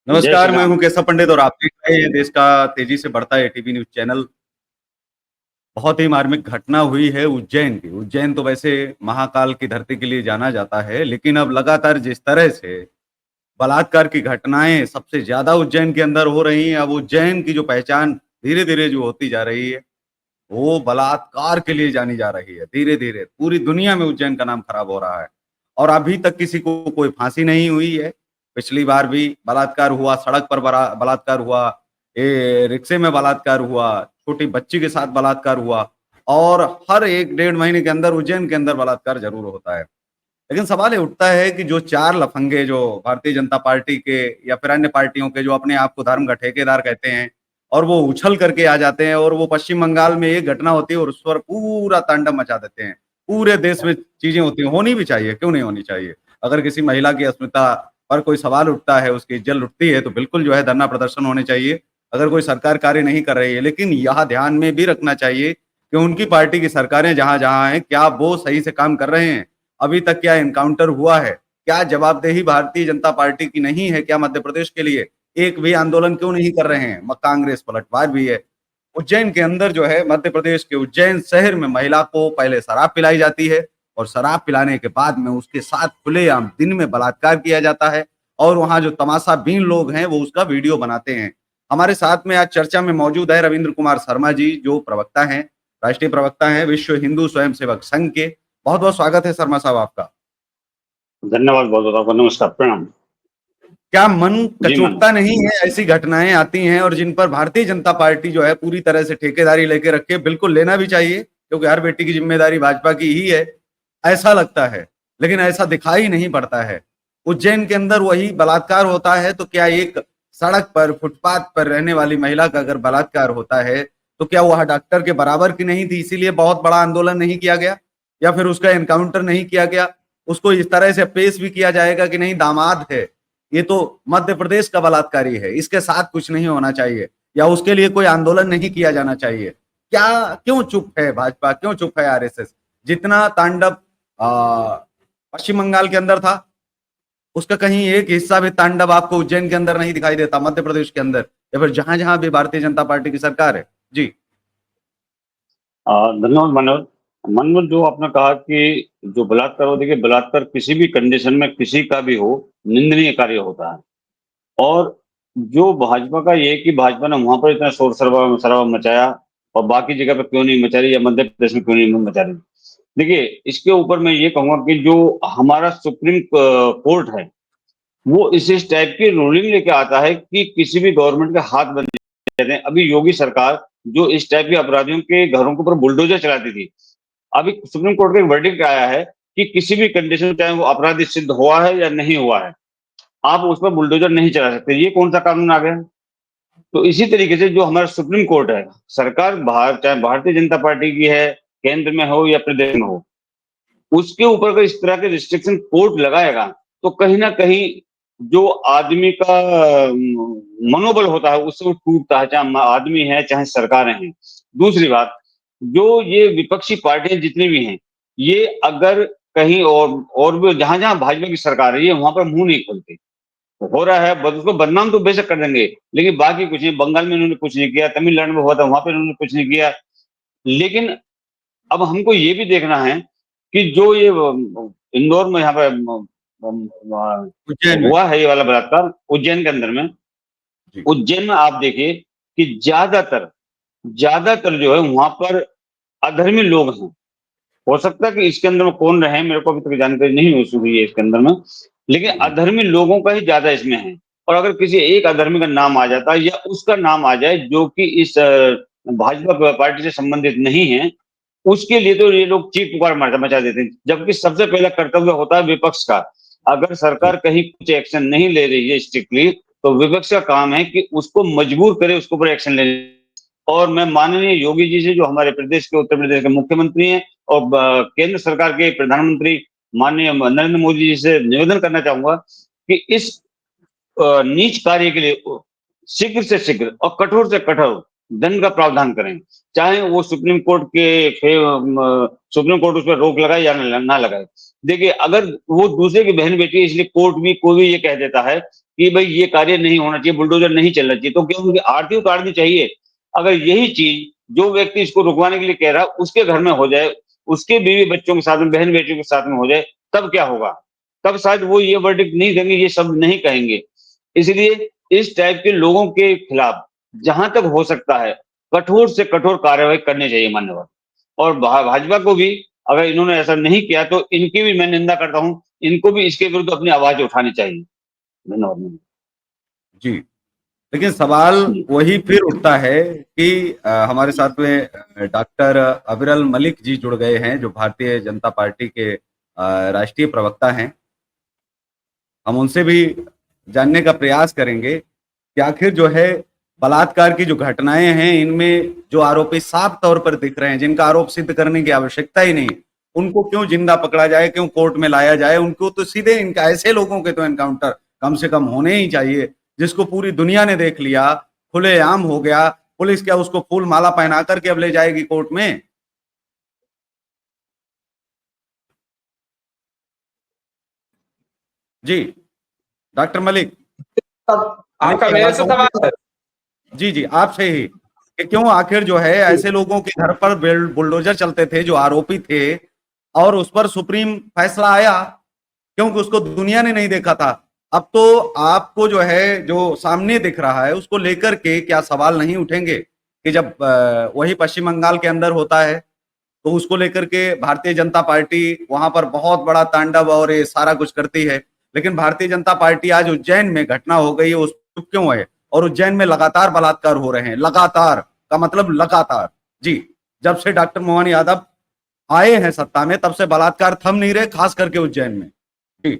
जय नमस्कार, श्री मैं राम। हूँ केशव पंडित और आप देख रहे हैं देश का तेजी से बढ़ता एटीवी न्यूज़ चैनल। बहुत ही मार्मिक घटना हुई है उज्जैन की। उज्जैन तो वैसे महाकाल की धरती के लिए जाना जाता है, लेकिन अब लगातार जिस तरह से बलात्कार की घटनाएँ सबसे ज़्यादा उज्जैन के अंदर हो रही हैं, अब उज्जैन की जो पहचान धीरे-धीरे जो होती जा रही है, वो बलात्कार के लिए जानी जा रही है। धीरे-धीरे पूरी दुनिया में उज्जैन का नाम खराब हो रहा है और अभी तक किसी को कोई फांसी नहीं हुई है। पिछली बार भी बलात्कार हुआ, सड़क पर बलात्कार हुआ, रिक्शे में बलात्कार हुआ, छोटी बच्ची के साथ बलात्कार हुआ और हर 1 डेढ़ महीने के अंदर उज्जैन के अंदर बलात्कार ज़रूर होता है। लेकिन सवाल ये उठता है कि जो 4 लफंगे जो भारतीय जनता पार्टी के या फिर अन्य पार्टियों के जो अपने आप को धर्म का ठेकेदार कहते हैं और वो उछल करके आ जाते हैं और वो पश्चिम बंगाल में एक घटना होती है और उस पर पूरा तांडव मचा देते हैं। पूरे देश में चीज़ें होती हैं, होनी भी चाहिए, क्यों नहीं होनी चाहिए? अगर किसी महिला की अस्मिता पर कोई सवाल उठता है, उसकी इज़्ज़त उठती है, तो बिल्कुल जो है धरना प्रदर्शन होने चाहिए। अगर कोई सरकार कार्य नहीं कर रही है, लेकिन यह ध्यान में भी रखना चाहिए कि उनकी पार्टी की सरकारें जहाँ-जहाँ हैं, क्या वो सही से काम कर रहे हैं? अभी तक क्या एनकाउंटर हुआ है? क्या जवाबदेही भारतीय जनता पार्टी की नहीं है क्या मध्य प्रदेश के लिए? एक भी आंदोलन क्यों नहीं कर रहे हैं? कांग्रेस पलटवार भी है। उज्जैन के अंदर जो है मध्य प्रदेश के उज्जैन शहर में महिला को पहले शराब पिलाई जाती है और शराब पिलाने के बाद में उसके साथ खुलेआम दिन में बलात्कार किया जाता है और वहाँ जो तमाशाबीन लोग हैं वो उसका वीडियो बनाते हैं। हमारे साथ में आज चर्चा में मौजूद है रविंद्र कुमार शर्मा जी जो प्रवक्ता हैं, राष्ट्रीय प्रवक्ता हैं विश्व हिंदू स्वयंसेवक संघ के। बहुत-बहुत स्वागत है शर्मा साहब आपका। धन्यवाद बहुत-बहुत आपका। नमस्कार, प्रणाम। क्या मन जी, मैम। कचोटता नहीं है ऐसी घटनाएँ आती हैं और जिन पर भारतीय जनता पार्टी जो है पूरी तरह से ठेकेदारी लेके रखे, बिल्कुल लेना भी चाहिए क्योंकि हर बेटी की ज़िम्मेदारी भाजपा की ही है, ऐसा लगता है, लेकिन ऐसा दिखाई नहीं पड़ता है। उज्जैन के अंदर वही बलात्कार होता है तो क्या एक सड़क पर, फुटपाथ पर रहने वाली महिला का अगर बलात्कार होता है, तो क्या वह डॉक्टर के बराबर की नहीं थी इसीलिए बहुत बड़ा आंदोलन नहीं किया गया? या फिर उसका एनकाउंटर नहीं किया गया? उसको इस तरह से पेश भी किया जाएगा कि नहीं दामाद है, ये तो मध्य प्रदेश का बलात्कारी है, इसके साथ कुछ नहीं होना चाहिए या उसके लिए कोई आंदोलन नहीं किया जाना चाहिए। क्या क्यों चुप है भाजपा, क्यों चुप है आरएसएस? जितना तांडव पश्चिम बंगाल के अंदर था, उसका कहीं एक हिस्सा भी तांडव आपको उज्जैन के अंदर नहीं दिखाई देता, मध्य प्रदेश के अंदर या फिर जहां-जहां भी भारतीय जनता पार्टी की सरकार है। जी। धन्यवाद मनोज। मनोज, जो आपने कहा कि जो बलात्कार हो, देखिए बलात्कार किसी भी कंडीशन में किसी का भी हो, निंदनीय कार्य होता है। और जो भाजपा का ये है कि भाजपा ने वहाँ पर इतना शोर-शराबा शराबा मचाया और बाकी जगह पे क्यों नहीं मचा रही या मध्य प्रदेश में क्यों नहीं मचा रही। देखिए, इसके ऊपर मैं ये कहूँगा कि जो हमारा सुप्रीम कोर्ट है, वो इस टाइप की रूलिंग लेके आता है कि किसी भी गवर्नमेंट के हाथ बंद कहते हैं। अभी योगी सरकार जो इस टाइप के अपराधियों के घरों के ऊपर बुलडोजर चलाती थी, अभी सुप्रीम कोर्ट का एक वर्डिक्ट आया है कि किसी भी कंडीशन में चाहे वो अपराधी सिद्ध हुआ है या नहीं हुआ है, आप उस पर बुलडोजर नहीं चला सकते। ये कौन सा कानून आ गया? तो इसी तरीके से जो हमारा सुप्रीम कोर्ट है, सरकार चाहे भारतीय जनता पार्टी की है, केंद्र में हो या प्रदेश में हो, उसके ऊपर अगर इस तरह के रिस्ट्रिक्शन कोर्ट लगाएगा, तो कहीं न कहीं जो आदमी का मनोबल होता है, उससे वो टूटता है, चाहे आदमी है, चाहे सरकारें हैं। दूसरी बात, जो ये विपक्षी पार्टियाँ जितनी भी हैं, ये अगर कहीं और भी जहाँ-जहाँ भाजपा की सरकार है, ये वहाँ पर मुँह नहीं खोलते। हो रहा है उसको बदनाम तो बेशक कर देंगे, लेकिन बाकी कुछ नहीं। बंगाल में इन्होंने कुछ नहीं किया, तमिलनाडु में हुआ था, वहाँ पे इन्होंने कुछ नहीं किया। लेकिन अब हमको ये भी देखना है कि जो ये इंदौर में यहाँ पे उज्जैन में। हुआ है ये वाला बलात्कार उज्जैन के अंदर में, जी। उज्जैन में आप देखिए कि ज़्यादातर ज़्यादातर जो है वहाँ पर अधर्मी लोग हैं। हो सकता है कि इसके अंदर में कौन रहे, मेरे को अभी तक जानकारी नहीं हुई है इसके अंदर में, लेकिन जी। अधर्मी लोगों का ही ज़्यादा इसमें है। और अगर किसी एक अधर्मी का नाम आ जाता है या उसका नाम आ जाए जो कि इस भाजपा पार्टी से संबंधित नहीं है, उसके लिए तो ये लोग चीख-पुकार मचा देते हैं। जबकि सबसे पहला कर्तव्य होता है विपक्ष का। अगर जी। सरकार कहीं कुछ एक्शन नहीं ले रही है स्ट्रिक्टली, तो विपक्ष का काम है कि उसको मजबूर करे उसके ऊपर एक्शन लेने। और मैं माननीय योगी जी से, जो हमारे प्रदेश के उत्तर प्रदेश के मुख्यमंत्री हैं, और केंद्र सरकार के प्रधानमंत्री माननीय नरेंद्र मोदी जी से निवेदन करना चाहूँगा कि इस नीच कार्य के लिए शीघ्र से शीघ्र और कठोर से कठोर दंड का प्रावधान करें, चाहे वो सुप्रीम कोर्ट सुप्रीम कोर्ट उस पर रोक लगाए या ना लगाए। देखिए, अगर वो दूसरे की बहन बेटी है, इसलिए कोर्ट भी कोई भी ये कह देता है कि भाई ये कार्य नहीं होना चाहिए, बुलडोजर नहीं चलना चाहिए, तो क्या उनकी आरती उतारनी चाहिए? अगर यही चीज जो व्यक्ति इसको रुकवाने के लिए कह रहा है उसके घर में हो जाए, उसके बीवी बच्चों के साथ में, बहन बेटियों के साथ में हो जाए, तब क्या होगा? तब शायद वो ये वर्डिक्ट नहीं देंगे, ये शब्द नहीं कहेंगे। इसलिए इस टाइप के लोगों के खिलाफ जहां तक हो सकता है कठोर से कठोर कार्रवाई करनी चाहिए मान्यवर। और भाजपा को भी, अगर इन्होंने ऐसा नहीं किया तो इनकी भी मैं निंदा करता हूं, इनको भी इसके विरुद्ध अपनी आवाज उठानी चाहिए। धन्यवाद। जी, लेकिन सवाल वही फिर उठता है कि हमारे साथ में डॉक्टर अविरल मलिक जी जुड़ गए हैं, जो भारतीय जनता पार्टी के राष्ट्रीय प्रवक्ता हैं। हम उनसे भी जानने का प्रयास करेंगे कि आखिर जो है बलात्कार की जो घटनाएं हैं, इनमें जो आरोपी साफ तौर पर दिख रहे हैं, जिनका आरोप सिद्ध करने की आवश्यकता ही नहीं, उनको क्यों जिंदा पकड़ा जाए, क्यों कोर्ट में लाया जाए? उनको तो सीधे इनका ऐसे लोगों के तो एनकाउंटर कम से कम होने ही चाहिए, जिसको पूरी दुनिया ने देख लिया, खुलेआम हो गया। पुलिस क्या उसको फूल माला पहना करके अब ले जाएगी कोर्ट में? जी डॉक्टर मलिक, आपका मेरे से सवाल है। जी जी, आपसे ही कि क्यों आखिर जो है ऐसे लोगों के घर पर बुलडोजर चलते थे जो आरोपी थे, और उस पर सुप्रीम फैसला आया, क्योंकि उसको दुनिया ने नहीं देखा था। अब तो आपको जो है जो सामने दिख रहा है उसको लेकर के क्या सवाल नहीं उठेंगे कि जब वही पश्चिम बंगाल के अंदर होता है तो उसको लेकर के भारतीय जनता पार्टी वहां पर बहुत बड़ा तांडव और ये सारा कुछ करती है, लेकिन भारतीय जनता पार्टी आज उज्जैन में घटना हो गई है उस चुप क्यों है? और उज्जैन में लगातार बलात्कार हो रहे हैं, लगातार का मतलब लगातार। जी, जब से डॉक्टर मोहन यादव आए हैं सत्ता में तब से बलात्कार थम नहीं रहे, खास करके उज्जैन में। जी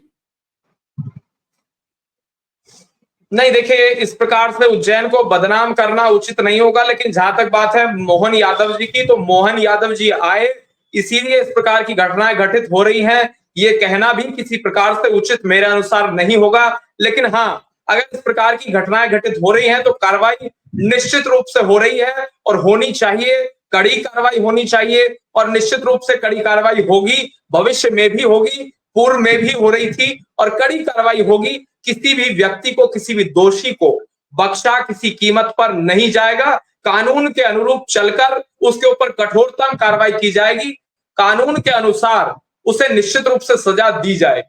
नहीं, देखिए, इस प्रकार से उज्जैन को बदनाम करना उचित नहीं होगा, लेकिन जहां तक बात है मोहन यादव जी की, तो मोहन यादव जी आए इसीलिए इस प्रकार की घटनाएं घटित हो रही हैं, ये कहना भी किसी प्रकार से उचित मेरे अनुसार नहीं होगा। लेकिन हाँ, अगर इस प्रकार की घटनाएं घटित हो रही हैं तो कार्रवाई निश्चित रूप से हो रही है और होनी चाहिए, कड़ी कार्रवाई होनी चाहिए, और निश्चित रूप से कड़ी कार्रवाई होगी, भविष्य में भी होगी, पूर्व में भी हो रही थी, और कड़ी कार्रवाई होगी। किसी भी व्यक्ति को, किसी भी दोषी को बख्शा किसी कीमत पर नहीं जाएगा। कानून के अनुरूप चलकर उसके ऊपर कठोरतम कार्रवाई की जाएगी, कानून के अनुसार उसे निश्चित रूप से सजा दी जाएगी।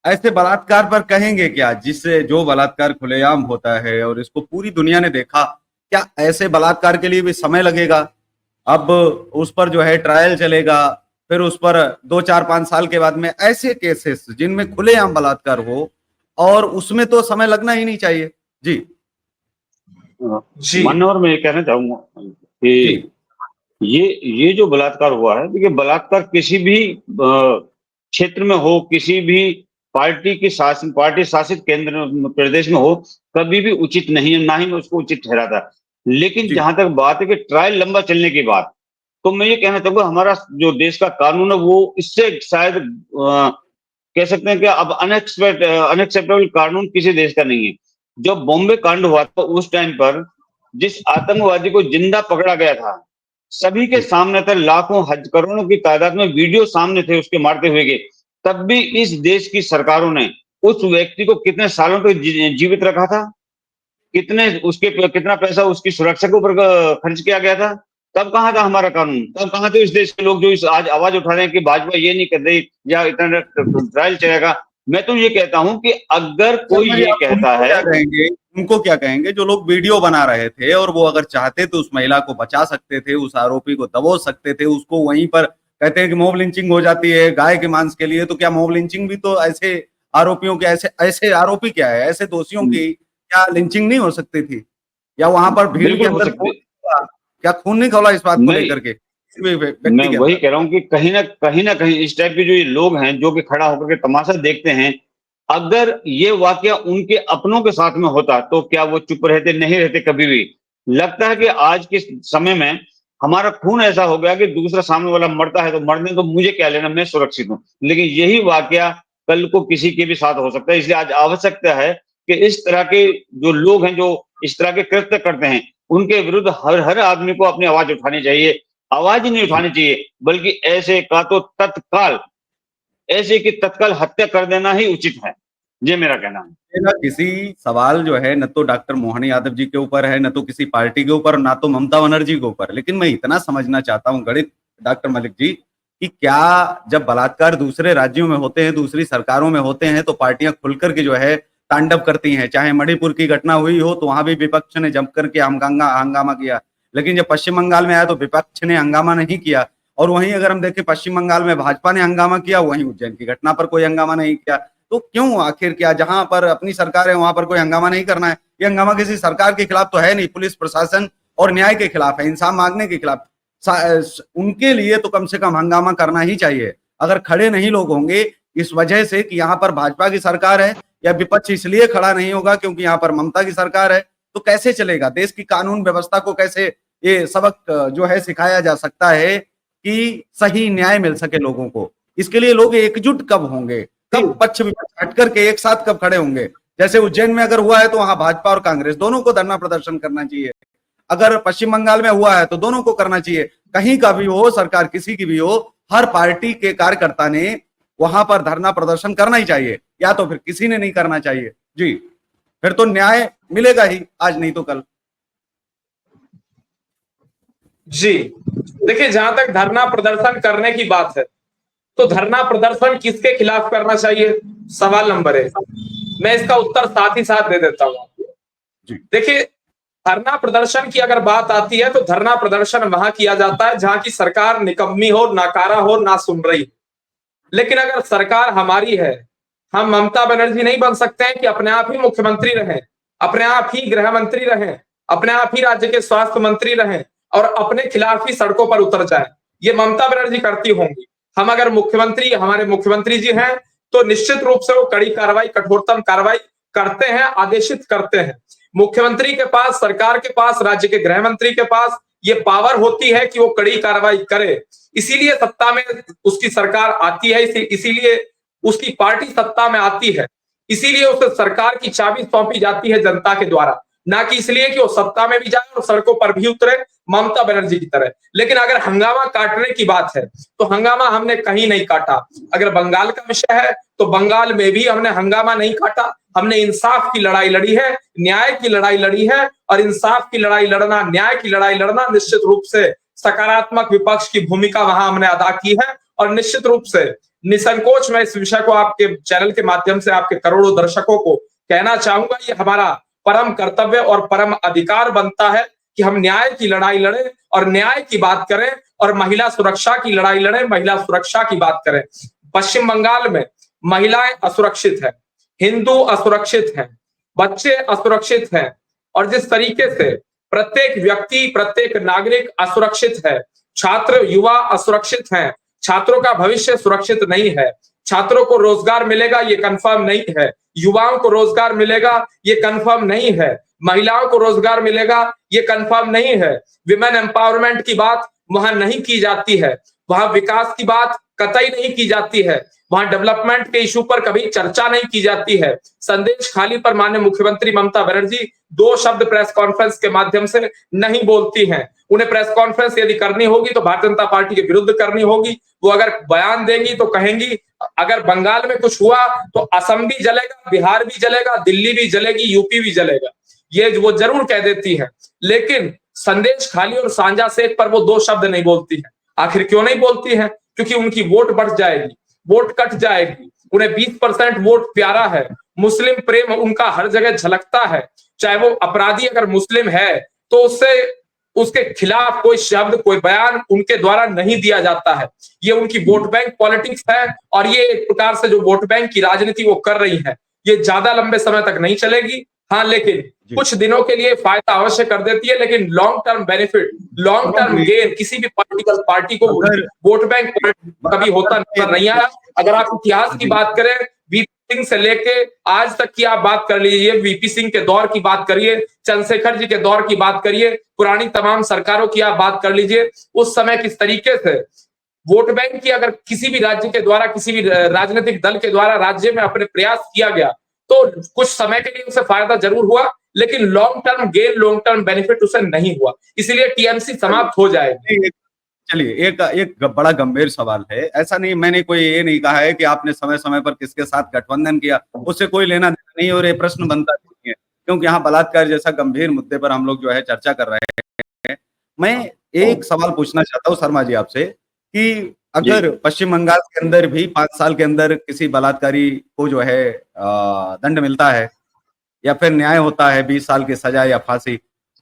ऐसे बलात्कार पर कहेंगे क्या, जिससे जो बलात्कार खुलेआम होता है और इसको पूरी दुनिया ने देखा, क्या ऐसे बलात्कार के लिए भी समय लगेगा? अब उस पर जो है ट्रायल चलेगा, फिर उस पर 2 4 5 साल के बाद में ऐसे केसेस जिनमें खुलेआम बलात्कार हो, और उसमें तो समय लगना ही नहीं चाहिए। जी जी, मान्यवर, मैं ये कहना चाहूंगा जी कि ये जो बलात्कार हुआ है, देखिए बलात्कार किसी भी क्षेत्र में हो, किसी भी पार्टी शासित केंद्र प्रदेश में हो, कभी भी उचित नहीं है, ना ही मैं उसको उचित ठहराता। लेकिन जी जहां तक बात है कि ट्रायल लंबा चलने की बात, तो मैं ये कहना चाहूंगा हमारा जो देश का कानून है वो इससे शायद कह सकते हैं कि अब अनएक्सेप्टेबल कानून किसी देश का नहीं है। जब बॉम्बे कांड हुआ था उस टाइम पर जिस आतंकवादी को जिंदा पकड़ा गया था, सभी के जी सामने था, लाखों करोड़ों की तादाद में वीडियो सामने थे उसके मारते हुए के, तब भी इस देश की सरकारों ने उस व्यक्ति को कितने सालों तक जीवित रखा था, कितना पैसा उसकी सुरक्षा के ऊपर खर्च किया गया था। तब कहाँ था हमारा कानून? तब कहाँ थे इस देश के लोग जो इस आज आवाज उठा रहे हैं कि भाजपा ये नहीं कर रही या इतना ट्रायल चलेगा? मैं तो ये कहता हूं कि अगर कोई ये कहता है, उनको क्या कहेंगे जो लोग वीडियो बना रहे थे, और वो अगर चाहते तो उस महिला को बचा सकते थे, उस आरोपी को दबोच सकते थे, उसको वहीं पर कहते हैं कि मॉब लिंचिंग हो जाती है गाय के मांस के लिए, तो क्या मॉब लिंचिंग भी तो ऐसे आरोपियों के, ऐसे ऐसे आरोपी क्या है, ऐसे दोषियों की क्या लिंचिंग नहीं हो सकती थी? या वहां पर भीड़ के बिल्कुल हो अंदर सकते। क्या खून नहीं खौला इस बात को मैं लेकर के किसी भी मैं व्यक्ति के वही अंदर? कह रहा हूँ कि कहीं ना कहीं इस टाइप के जो ये लोग हैं जो कि खड़ा होकर के तमाशा देखते हैं, अगर ये वाकया उनके अपनों के साथ में होता तो क्या वो चुप रहते? नहीं रहते कभी भी। लगता है कि आज के समय में हमारा खून ऐसा हो गया कि दूसरा सामने वाला मरता है तो मरने तो मुझे क्या लेना, मैं सुरक्षित हूँ। लेकिन यही वाकया कल को किसी के भी साथ हो सकता है, इसलिए आज आवश्यकता है कि इस तरह के जो लोग हैं जो इस तरह के कृत्य करते हैं उनके विरुद्ध हर आदमी को अपनी आवाज उठानी चाहिए। आवाज ही नहीं उठानी चाहिए, बल्कि ऐसे का तो तत्काल हत्या कर देना ही उचित है। ये मेरा कहना है। मेरा किसी सवाल जो है न तो डॉक्टर मोहन यादव जी के ऊपर है, न तो किसी पार्टी के ऊपर, ना तो ममता बनर्जी के ऊपर, लेकिन मैं इतना समझना चाहता हूँ गणित डॉक्टर मलिक जी कि क्या जब बलात्कार दूसरे राज्यों में होते हैं, दूसरी सरकारों में होते हैं, तो पार्टियां खुलकर के जो है तांडव करती हैं। चाहे मणिपुर की घटना हुई हो तो वहां भी विपक्ष ने जम करके हंगामा किया, लेकिन जब पश्चिम बंगाल में आया तो विपक्ष ने हंगामा नहीं किया। और वहीं अगर हम देखें पश्चिम बंगाल में भाजपा ने हंगामा किया, वहीं उज्जैन की घटना पर कोई हंगामा नहीं किया। तो क्यों आखिर, क्या जहां पर अपनी सरकार है वहां पर कोई हंगामा नहीं करना है? ये हंगामा किसी सरकार के खिलाफ तो है नहीं, पुलिस प्रशासन और न्याय के खिलाफ है, इंसाफ मांगने के खिलाफ। उनके लिए तो कम से कम हंगामा करना ही चाहिए। अगर खड़े नहीं लोग होंगे इस वजह से कि यहाँ पर भाजपा की सरकार है, या विपक्ष इसलिए खड़ा नहीं होगा क्योंकि यहाँ पर ममता की सरकार है, तो कैसे चलेगा? देश की कानून व्यवस्था को कैसे ये सबक जो है सिखाया जा सकता है कि सही न्याय मिल सके लोगों को? इसके लिए लोग एकजुट कब होंगे, कब पक्ष विपक्ष हट करके एक साथ कब खड़े होंगे? जैसे उज्जैन में अगर हुआ है तो वहां भाजपा और कांग्रेस दोनों को धरना प्रदर्शन करना चाहिए। अगर पश्चिम बंगाल में हुआ है तो दोनों को करना चाहिए। कहीं का भी हो, सरकार किसी की भी हो, हर पार्टी के कार्यकर्ता ने वहां पर धरना प्रदर्शन करना ही चाहिए, या तो फिर किसी ने नहीं करना चाहिए। जी, फिर तो न्याय मिलेगा ही, आज नहीं तो कल। जी देखिए, जहां तक धरना प्रदर्शन करने की बात है, तो धरना प्रदर्शन किसके खिलाफ करना चाहिए, सवाल नंबर 1। मैं इसका उत्तर साथ ही साथ दे देता हूं आपको। देखिए, धरना प्रदर्शन की अगर बात आती है तो धरना प्रदर्शन वहां किया जाता है जहां की सरकार निकम्मी हो, नाकारा हो, ना सुन रही। लेकिन अगर सरकार हमारी है, हम ममता बनर्जी नहीं बन सकते हैं कि अपने आप ही मुख्यमंत्री रहें, अपने आप ही गृह मंत्री रहें, अपने आप ही राज्य के स्वास्थ्य मंत्री रहें और अपने खिलाफ ही सड़कों पर उतर जाए। ये ममता बनर्जी करती होंगी। हम अगर मुख्यमंत्री, हमारे मुख्यमंत्री जी हैं, तो निश्चित रूप से वो कड़ी कार्रवाई, कठोरतम कार्रवाई करते हैं, आदेशित करते हैं। मुख्यमंत्री के पास, सरकार के पास, राज्य के गृह मंत्री के पास ये पावर होती है कि वो कड़ी कार्रवाई करे। इसीलिए सत्ता में उसकी सरकार आती है, इसीलिए उसकी पार्टी सत्ता में आती है, इसीलिए उसे सरकार की चाबी सौंपी जाती है जनता के द्वारा, ना कि इसलिए कि वो सत्ता में भी जाए और सड़कों पर भी उतरे ममता बनर्जी की तरह। लेकिन अगर हंगामा काटने की बात है तो हंगामा हमने कहीं नहीं काटा। अगर बंगाल का विषय है तो बंगाल में भी हमने हंगामा नहीं काटा। हमने इंसाफ की लड़ाई लड़ी है, न्याय की लड़ाई लड़ी है, और इंसाफ की लड़ाई लड़ना, न्याय की लड़ाई लड़ना निश्चित रूप से सकारात्मक विपक्ष की भूमिका वहां हमने अदा की है। और निश्चित रूप से निसंकोच मैं इस विषय को आपके चैनल के माध्यम से आपके करोड़ों दर्शकों को कहना चाहूंगा, ये हमारा परम कर्तव्य और परम अधिकार बनता है कि हम न्याय की लड़ाई लड़ें और न्याय की बात करें, और महिला सुरक्षा की लड़ाई लड़ें, महिला सुरक्षा की बात करें। पश्चिम बंगाल में महिलाएं असुरक्षित हैं, हिंदू असुरक्षित हैं, बच्चे असुरक्षित हैं, और जिस तरीके से प्रत्येक व्यक्ति, प्रत्येक नागरिक असुरक्षित है, छात्र युवा असुरक्षित हैं, छात्रों का भविष्य सुरक्षित नहीं है, छात्रों को रोजगार मिलेगा ये कंफर्म नहीं है, युवाओं को रोजगार मिलेगा ये कंफर्म नहीं है, महिलाओं को रोजगार मिलेगा ये कंफर्म नहीं है। विमेन एम्पावरमेंट की बात वहां नहीं की जाती है, वहां विकास की बात कतई नहीं की जाती है, वहां डेवलपमेंट के इशू पर कभी चर्चा नहीं की जाती है। संदेश खाली पर माननीय मुख्यमंत्री ममता बनर्जी 2 शब्द प्रेस कॉन्फ्रेंस के माध्यम से नहीं बोलती हैं। उन्हें प्रेस कॉन्फ्रेंस यदि करनी होगी तो भारतीय जनता पार्टी के विरुद्ध करनी होगी। वो अगर बयान देंगी तो कहेंगी अगर बंगाल में कुछ हुआ तो असम भी जलेगा, बिहार भी जलेगा, दिल्ली भी जलेगी, यूपी भी जलेगा, ये वो जरूर कह देती है। लेकिन संदेश खाली और सांझा शेख पर वो 2 शब्द नहीं बोलती है। आखिर क्यों नहीं बोलती है? क्योंकि उनकी वोट बढ़ जाएगी, वोट कट जाएगी। उन्हें 20% वोट प्यारा है, मुस्लिम प्रेम उनका हर जगह झलकता है। चाहे वो अपराधी अगर मुस्लिम है तो उसके खिलाफ कोई शब्द, कोई बयान उनके द्वारा नहीं दिया जाता है। ये उनकी वोट बैंक पॉलिटिक्स है, और ये एक प्रकार से जो वोट बैंक की राजनीति वो कर रही है, ये ज्यादा लंबे समय तक नहीं चलेगी। हाँ, लेकिन कुछ दिनों के लिए फायदा अवश्य कर देती है, लेकिन long term benefit, long term gain किसी भी पॉलिटिकल पार्टी को वोट बैंक कभी होता नजर नहीं आया। अगर आप इतिहास की बात करें, वीपी सिंह से लेके आज तक की आप बात कर लीजिए, वीपी सिंह के दौर की बात करिए, चंद्रशेखर जी के दौर की बात करिए, पुरानी तमाम सरकारों की आप बात कर लीजिए, उस समय किस तरीके से वोट बैंक की अगर किसी भी राज्य के द्वारा, किसी भी राजनीतिक दल के द्वारा राज्य में अपने प्रयास किया गया तो कुछ समय के लिए उसे फायदा जरूर हुआ, लेकिन long term gain, long term benefit उसे नहीं हुआ, इसलिए टीएमसी समाप्त हो जाएगी। चलिए एक बड़ा गंभीर सवाल है। ऐसा नहीं, मैंने कोई ये नहीं कहा है कि आपने समय समय पर किसके साथ गठबंधन किया, उससे कोई लेना देना नहीं, और ये प्रश्न बनता नहीं है, क्योंकि यहाँ बलात्कार जैसा गंभीर मुद्दे पर हम लोग जो है चर्चा कर रहे हैं। मैं एक सवाल पूछना चाहता हूँ शर्मा जी आपसे कि अगर पश्चिम बंगाल के अंदर भी 5 साल के अंदर किसी बलात्कारी को जो है दंड मिलता है या फिर न्याय होता है 20 साल की सजा या फांसी,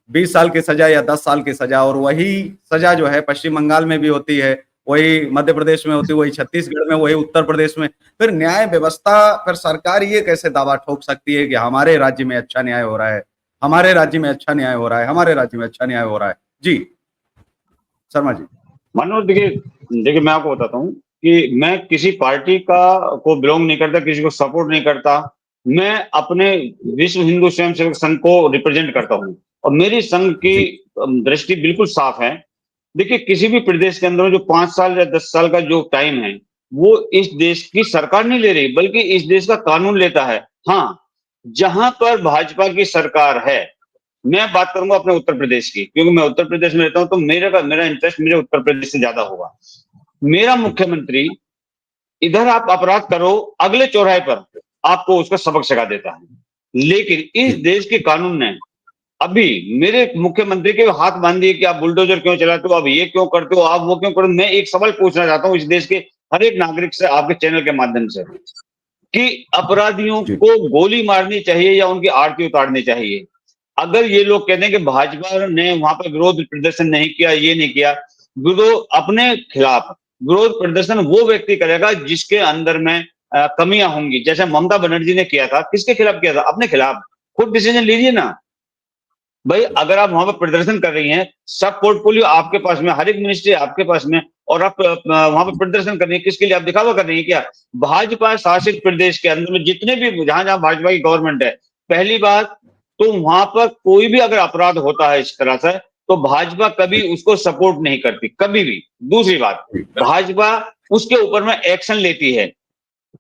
20 साल की सजा या 10 साल की सजा, और वही सजा जो है पश्चिम बंगाल में भी होती है, वही मध्य प्रदेश में होती है, वही छत्तीसगढ़ में, वही उत्तर प्रदेश में, फिर न्याय व्यवस्था, फिर सरकार ये कैसे दावा ठोक सकती है कि हमारे राज्य में अच्छा न्याय हो रहा है, हमारे राज्य में अच्छा न्याय हो रहा है, हमारे राज्य में अच्छा न्याय हो रहा है? जी शर्मा जी। मनोज, देखिए मैं आपको बताता हूँ कि मैं किसी पार्टी को बिलोंग नहीं करता, किसी को सपोर्ट नहीं करता। मैं अपने विश्व हिंदू स्वयंसेवक संघ को रिप्रेजेंट करता हूँ और मेरी संघ की दृष्टि बिल्कुल साफ है। देखिए, किसी भी प्रदेश के अंदर जो 5 साल या 10 साल का जो टाइम है, वो इस देश की सरकार नहीं ले रही, बल्कि इस देश का कानून लेता है। हाँ, जहां पर भाजपा की सरकार है, मैं बात करूंगा अपने उत्तर प्रदेश की, क्योंकि मैं उत्तर प्रदेश में रहता हूं, तो मेरा इंटरेस्ट मेरे उत्तर प्रदेश से ज्यादा होगा। मेरा मुख्यमंत्री, इधर आप अपराध करो, अगले चौराहे पर आपको उसका सबक सिखा देता है। लेकिन इस देश के कानून ने अभी मेरे मुख्यमंत्री के हाथ बांध दिए कि आप बुलडोजर क्यों चलाते हो, आप ये क्यों करते हो, आप वो क्यों करते हो। मैं एक सवाल पूछना चाहता हूं इस देश के हर एक नागरिक से, आपके चैनल के माध्यम से, कि अपराधियों को गोली मारनी चाहिए या उनकी आरती उतारनी चाहिए? अगर ये लोग कहते हैं कि भाजपा ने वहां पर विरोध प्रदर्शन नहीं किया, ये नहीं किया, विरोध अपने खिलाफ विरोध प्रदर्शन वो व्यक्ति करेगा जिसके अंदर में कमियां होंगी। जैसे ममता बनर्जी ने किया था, किसके खिलाफ किया था? अपने खिलाफ। खुद डिसीजन लीजिए ना भाई। अगर आप वहां पर प्रदर्शन कर रही हैं, सब पोर्टफोलियो आपके पास में, हर एक मिनिस्ट्री आपके पास में, और आप वहां पर प्रदर्शन कर रही है, किसके लिए? आप दिखावा कर रही है क्या? भाजपा शासित प्रदेश के अंदर में जितने भी, जहां जहां भाजपा की गवर्नमेंट है, पहली बात तो वहां पर कोई भी अगर अपराध होता है इस तरह से, तो भाजपा कभी उसको सपोर्ट नहीं करती, कभी भी। दूसरी बात, भाजपा उसके ऊपर में एक्शन लेती है,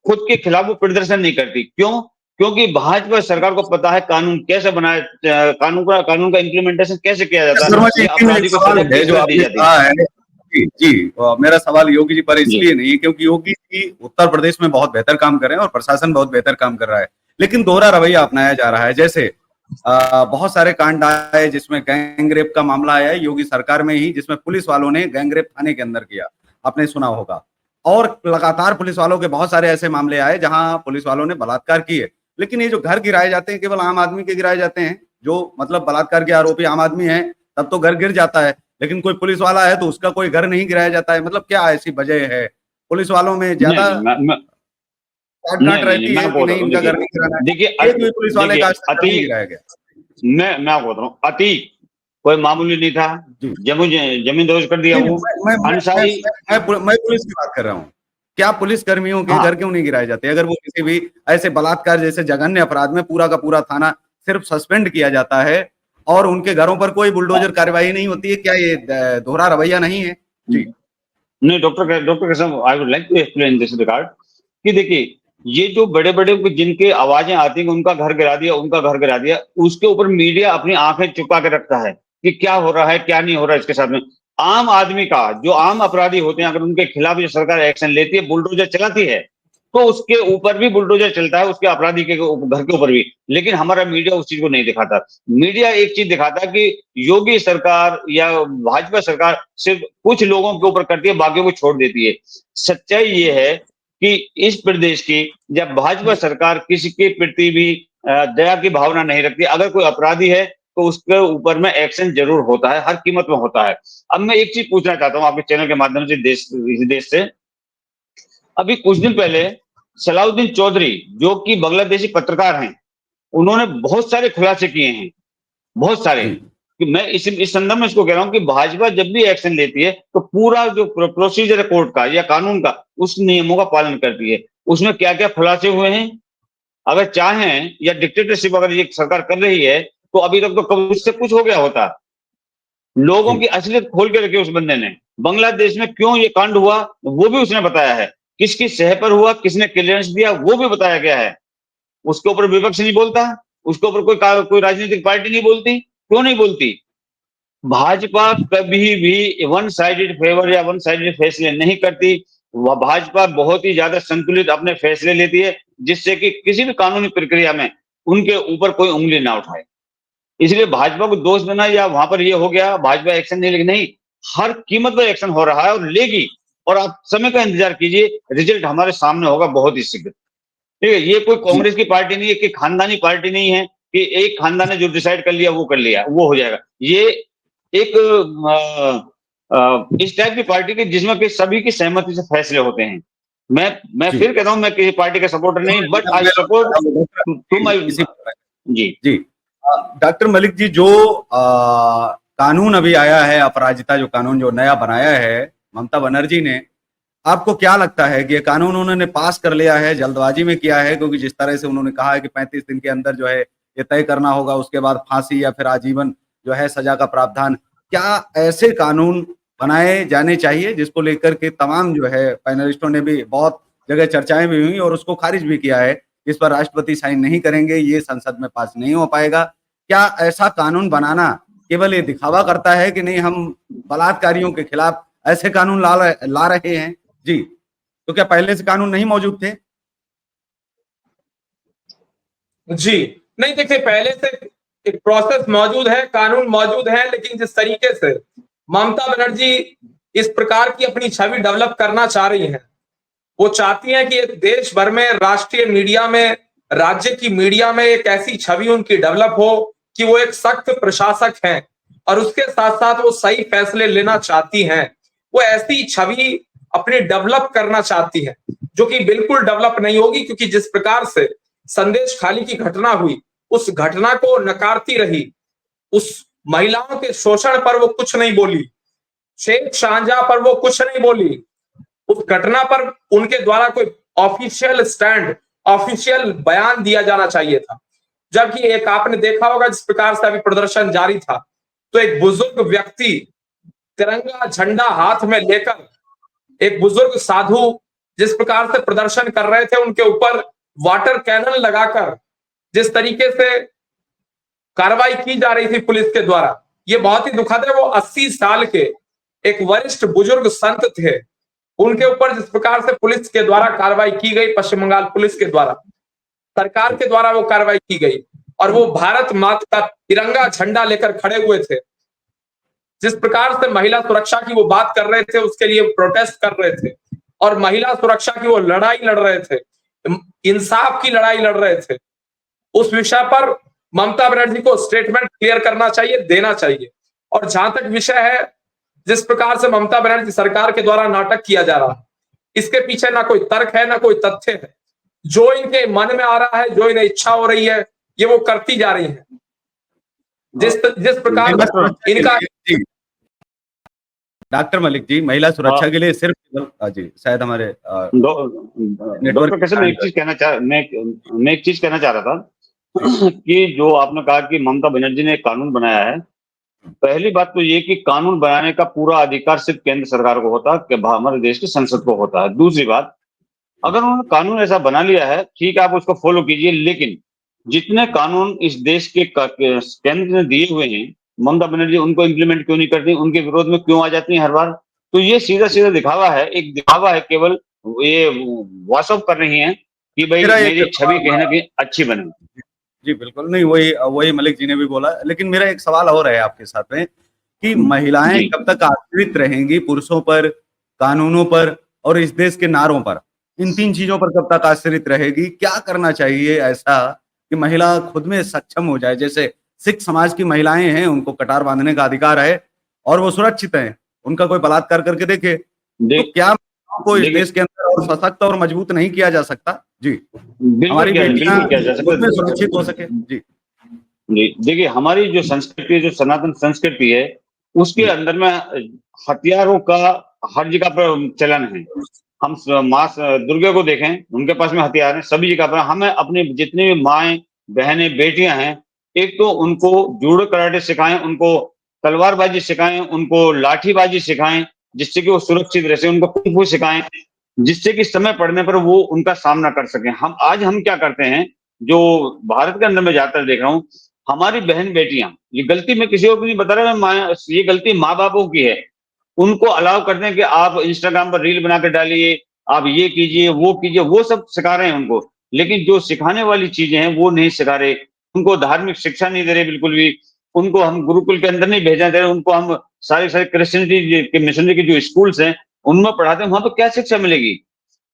खुद के खिलाफ वो प्रदर्शन नहीं करती। क्यों? क्योंकि भाजपा सरकार को पता है कानून कैसे बनाया, कानून का इम्प्लीमेंटेशन कैसे किया जाता है, अपराधी को सजा किस तरह दी जाती है। जी, मेरा सवाल योगी जी पर इसलिए नहीं है क्योंकि योगी जी उत्तर प्रदेश में बहुत बेहतर काम कर रहे हैं और प्रशासन बहुत बेहतर काम कर रहा है, लेकिन दोहरा रवैया अपनाया जा रहा है। जैसे बहुत सारे कांड आए जिसमें गैंगरेप का मामला आया है योगी सरकार में ही, जिसमें पुलिस वालों ने गैंगरेप थाने के अंदर किया, आपने सुना होगा। और लगातार पुलिस वालों के बहुत सारे ऐसे मामले आए जहां पुलिस वालों ने बलात्कार किए, लेकिन ये जो घर गिराए जाते हैं केवल आम आदमी के गिराए जाते हैं। जो मतलब बलात्कार के आरोपी आम आदमी है तब तो घर गिर जाता है, लेकिन कोई पुलिस वाला है तो उसका कोई घर नहीं गिराया जाता है। मतलब क्या ऐसी वजह है? पुलिस वालों में ज्यादा काट रहती है कि नहीं इनका घर नहीं गिराना है? देखिए, पुलिस वाले का नहीं गिराया गया। मैं आपको बता रहा हूँ, अतीक कोई मामूली नहीं था, जमीन दोज कर दिया वो। मैं पुलिस की बात कर रहा हूँ, क्या पुलिस कर्मियों के घर क्यों नहीं गिराए जाते? अगर वो किसी भी ऐसे बलात्कार जैसे जघन्य अपराध में पूरा का पूरा थाना सिर्फ सस्पेंड किया जाता है और उनके घरों पर कोई बुलडोजर कार्रवाई नहीं होती है, क्या ये दोहरा रवैया नहीं है? जी नहीं, डॉक्टर कसम, I would like to explain this regard कि देखिए, ये जो बड़े बड़े जिनके आवाजें आती हैं उनका घर गिरा दिया, उनका घर गिरा दिया, उसके ऊपर मीडिया अपनी आंखें चुपा के रखता है कि क्या हो रहा है क्या नहीं हो रहा है इसके साथ में। आम आदमी का, जो आम अपराधी होते हैं, अगर उनके खिलाफ जो सरकार एक्शन लेती है, बुलडोजर चलाती है, तो उसके ऊपर भी बुलडोजर चलता है, उसके अपराधी के घर के ऊपर भी। लेकिन हमारा मीडिया उस चीज को नहीं दिखाता। मीडिया एक चीज दिखाता है कि योगी सरकार या भाजपा सरकार सिर्फ कुछ लोगों के ऊपर करती है, बाकियों को छोड़ देती है। सच्चाई ये है कि इस प्रदेश की जब भाजपा सरकार किसी के प्रति भी दया की भावना नहीं रखती, अगर कोई अपराधी है तो उसके ऊपर में एक्शन जरूर होता है, हर कीमत में होता है। अब मैं एक चीज पूछना चाहता हूं आपके चैनल के माध्यम से, देश से। अभी कुछ दिन पहले सलाउद्दीन चौधरी, जो कि बांग्लादेशी पत्रकार हैं, उन्होंने बहुत सारे खुलासे किए हैं, बहुत सारे। कि मैं इस संदर्भ में इसको कह रहा हूं कि भाजपा जब भी एक्शन लेती है तो पूरा जो प्रोसीजर है कोर्ट का या कानून का, उस नियमों का पालन करती है। उसमें क्या क्या खुलासे हुए हैं, अगर चाहें, या डिक्टेटरशिप अगर ये सरकार कर रही है, तो अभी तक तो कब उससे कुछ हो गया होता। लोगों की असलियत खोल के रखी उस बंदे ने। बांग्लादेश में क्यों ये कांड हुआ वो भी उसने बताया है, किसकी सह पर हुआ, किसने क्लियरेंस दिया वो भी बताया गया है। उसके ऊपर विपक्ष नहीं बोलता, उसके ऊपर कोई राजनीतिक पार्टी नहीं बोलती, क्यों नहीं बोलती? भाजपा कभी भी वन साइडेड फेवर या वन साइडेड फैसले नहीं करती। वह भाजपा बहुत ही ज्यादा संतुलित अपने फैसले लेती है, जिससे कि किसी भी कानूनी प्रक्रिया में उनके ऊपर कोई उंगली ना उठाए। इसलिए भाजपा को दोष देना या वहां पर ये हो गया भाजपा एक्शन नहीं लेगी, नहीं, हर कीमत पर एक्शन हो रहा है और लेगी। और आप समय का इंतजार कीजिए, रिजल्ट हमारे सामने होगा बहुत ही शीघ्र। ठीक है, ये कोई कांग्रेस की पार्टी नहीं है, कि खानदानी पार्टी नहीं है कि एक खानदान ने जो डिसाइड कर लिया वो कर लिया, वो हो जाएगा। ये एक इस टाइप की पार्टी की जिसमें कि सभी की सहमति से फैसले होते हैं। मैं फिर कहता हूं, मैं किसी पार्टी का सपोर्टर नहीं, but I support to my. जी जी डॉक्टर मलिक जी, जो कानून अभी आया है, अपराजिता जो कानून जो नया बनाया है ममता बनर्जी ने, आपको क्या लगता है कि ये कानून उन्होंने पास कर लिया है, जल्दबाजी में किया है? क्योंकि जिस तरह से उन्होंने कहा है कि 35 दिन के अंदर जो है ये तय करना होगा, उसके बाद फांसी या फिर आजीवन जो है सजा का प्रावधान, क्या ऐसे कानून बनाए जाने चाहिए जिसको लेकर के तमाम जो है पैनलिस्टों ने भी बहुत जगह चर्चाएं भी हुई और उसको खारिज भी किया है, इस पर राष्ट्रपति साइन नहीं करेंगे, ये संसद में पास नहीं हो पाएगा? क्या ऐसा कानून बनाना केवल ये दिखावा करता है कि नहीं हम बलात्कारियों के खिलाफ ऐसे कानून ला रहे हैं? जी, तो क्या पहले से कानून नहीं मौजूद थे? जी नहीं, देखिए, पहले से एक प्रोसेस मौजूद है, कानून मौजूद है, लेकिन जिस तरीके से ममता बनर्जी इस प्रकार की अपनी छवि डेवलप करना चाह रही हैं, वो चाहती हैं कि देश भर में, राष्ट्रीय मीडिया में, राज्य की मीडिया में एक ऐसी छवि उनकी डेवलप हो कि वो एक सख्त प्रशासक हैं और उसके साथ साथ वो सही फैसले लेना चाहती हैं। वो ऐसी छवि अपनी डेवलप करना चाहती है, जो कि बिल्कुल डेवलप नहीं होगी, क्योंकि जिस प्रकार से संदेश खाली की घटना हुई, उस घटना को नकारती रही, उस महिलाओं के शोषण पर वो कुछ नहीं बोली, शेख शाहजहां पर वो कुछ नहीं बोली, उस घटना पर उनके द्वारा कोई ऑफिशियल स्टैंड, ऑफिशियल बयान दिया जाना चाहिए था। जबकि एक आपने देखा होगा, जिस प्रकार से अभी प्रदर्शन जारी था, तो एक बुजुर्ग व्यक्ति तिरंगा झंडा हाथ में लेकर, एक बुजुर्ग साधु जिस प्रकार से प्रदर्शन कर रहे थे, उनके ऊपर वाटर कैनन लगाकर जिस तरीके से कार्रवाई की जा रही थी पुलिस के द्वारा, ये बहुत ही दुखद है। वो 80 साल के एक वरिष्ठ बुजुर्ग संत थे, उनके ऊपर जिस प्रकार से पुलिस के द्वारा कार्रवाई की गई, पश्चिम बंगाल पुलिस के द्वारा, सरकार के द्वारा वो कार्रवाई की गई, और वो भारत माता का तिरंगा झंडा लेकर खड़े हुए थे। जिस प्रकार से महिला सुरक्षा की वो बात कर रहे थे, उसके लिए प्रोटेस्ट कर रहे थे, और महिला सुरक्षा की वो लड़ाई लड़ रहे थे, इंसाफ की लड़ाई लड़ रहे थे, उस विषय पर ममता बनर्जी को स्टेटमेंट क्लियर करना चाहिए, देना चाहिए। और जहां तक विषय है, जिस प्रकार से ममता बनर्जी सरकार के द्वारा नाटक किया जा रहा है, इसके पीछे ना कोई तर्क है, ना कोई तथ्य है। जो इनके मन में आ रहा है, जो इन्हें इच्छा हो रही है, ये वो करती जा रही है। जिस प्रकार इनका डॉक्टर मलिक जी, महिला सुरक्षा के लिए सिर्फ जी शायद हमारे डॉक्टर कैसे, मैं एक चीज कहना चाह रहा था कि जो आपने कहा कि ममता बनर्जी ने एक कानून बनाया है, पहली बात तो ये कि कानून बनाने का पूरा अधिकार सिर्फ केंद्र सरकार को होता है, कि हमारे देश की संसद को होता है। दूसरी बात, अगर उन्होंने कानून ऐसा बना लिया है, ठीक है, आप उसको फॉलो कीजिए, लेकिन जितने कानून इस देश के केंद्र ने दिए हुए हैं, ममता बनर्जी उनको इम्प्लीमेंट क्यों नहीं करती, उनके विरोध में क्यों आ जाती है हर बार? तो ये सीधा सीधा दिखावा है, एक दिखावा है, केवल ये वॉश ऑफ कर रही है कि भाई मेरी छवि कहीं ना कहीं अच्छी बने। जी बिल्कुल, नहीं वही मलिक जी ने भी बोला, लेकिन मेरा एक सवाल और है आपके साथ में कि महिलाएं कब तक आश्रित रहेंगी पुरुषों पर, कानूनों पर और इस देश के नारों पर? इन तीन चीजों पर कब तक आश्रित रहेगी? क्या करना चाहिए ऐसा कि महिला खुद में सक्षम हो जाए? जैसे सिख समाज की महिलाएं हैं, उनको कटार बांधने का अधिकार है और वो सुरक्षित हैं, उनका कोई बलात्कार करके देखे तो क्या को इस देश के अंदर और सशक्त और मजबूत नहीं किया जा सकता? जी, हमारी बेटियां सुरक्षित हो सके। जी देखिए, हमारी जो संस्कृति, जो सनातन संस्कृति है, उसके अंदर में हथियारों का हर जगह पर चलन है। हम माँ दुर्गा को देखें, उनके पास में हथियार हैं सभी जगह पर। हमें अपनी जितनी भी माएं, बहनें, बेटियां हैं, एक तो उनको जूडो कराटे सिखाएं, उनको तलवारबाजी सिखाएं, उनको लाठीबाजी सिखाएं, जिससे कि वो सुरक्षित रह सके, उनको कुंग फू सिखाएं, जिससे कि समय पड़ने पर वो उनका सामना कर सकें। हम क्या करते हैं, जो भारत के अंदर मैं ज्यादातर देख रहा हूँ, हमारी बहन बेटियां, ये गलती मैं किसी और को नहीं बता रहा, ये गलती माँ बापों की है। उनको अलाउ करते हैं कि आप इंस्टाग्राम पर रील बना कर डालिए, आप ये कीजिए, वो सब सिखा रहे हैं उनको। लेकिन जो सिखाने वाली चीजें हैं वो नहीं सिखा रहे, उनको धार्मिक शिक्षा नहीं दे रहे बिल्कुल भी। उनको हम गुरुकुल के अंदर नहीं भेजना चाह रहे, उनको हम सारे क्रिश्चियनिटी के मिशनरी के जो स्कूल्स हैं उनमें पढ़ाते हैं। वहां पर क्या शिक्षा मिलेगी?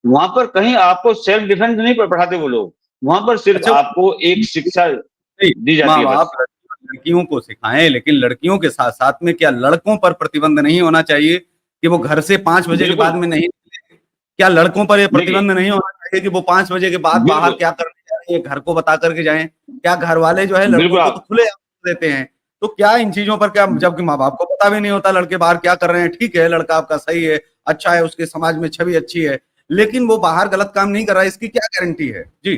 वहां पर कहीं आपको सेल्फ डिफेंस नहीं पढ़ाते वो लोग, वहां पर सिर्फ अच्छा, आपको एक शिक्षा दी जाती माँ है बाप बस। लड़कियों को सिखाएं, लेकिन लड़कियों के साथ साथ में क्या लड़कों पर प्रतिबंध नहीं होना चाहिए कि वो घर से 5 बजे के बाद बिल्कुल। में नहीं निकले? क्या लड़कों पर यह देखिए, प्रतिबंध नहीं होना चाहिए कि वो 5 बजे के बाद बाहर बिल्कुल, क्या करने जा रहे हैं घर को बता करके जाएं? क्या घर वाले जो है बिल्कुल लड़कों को तो आप खुले देते हैं? तो क्या इन चीजों पर, क्या जबकि माँ बाप को पता भी नहीं होता लड़के बाहर क्या कर रहे हैं? ठीक है, लड़का आपका सही है, अच्छा है, उसके समाज में छवि अच्छी है, लेकिन वो बाहर गलत काम नहीं कर रहा है, इसकी क्या गारंटी है? जी।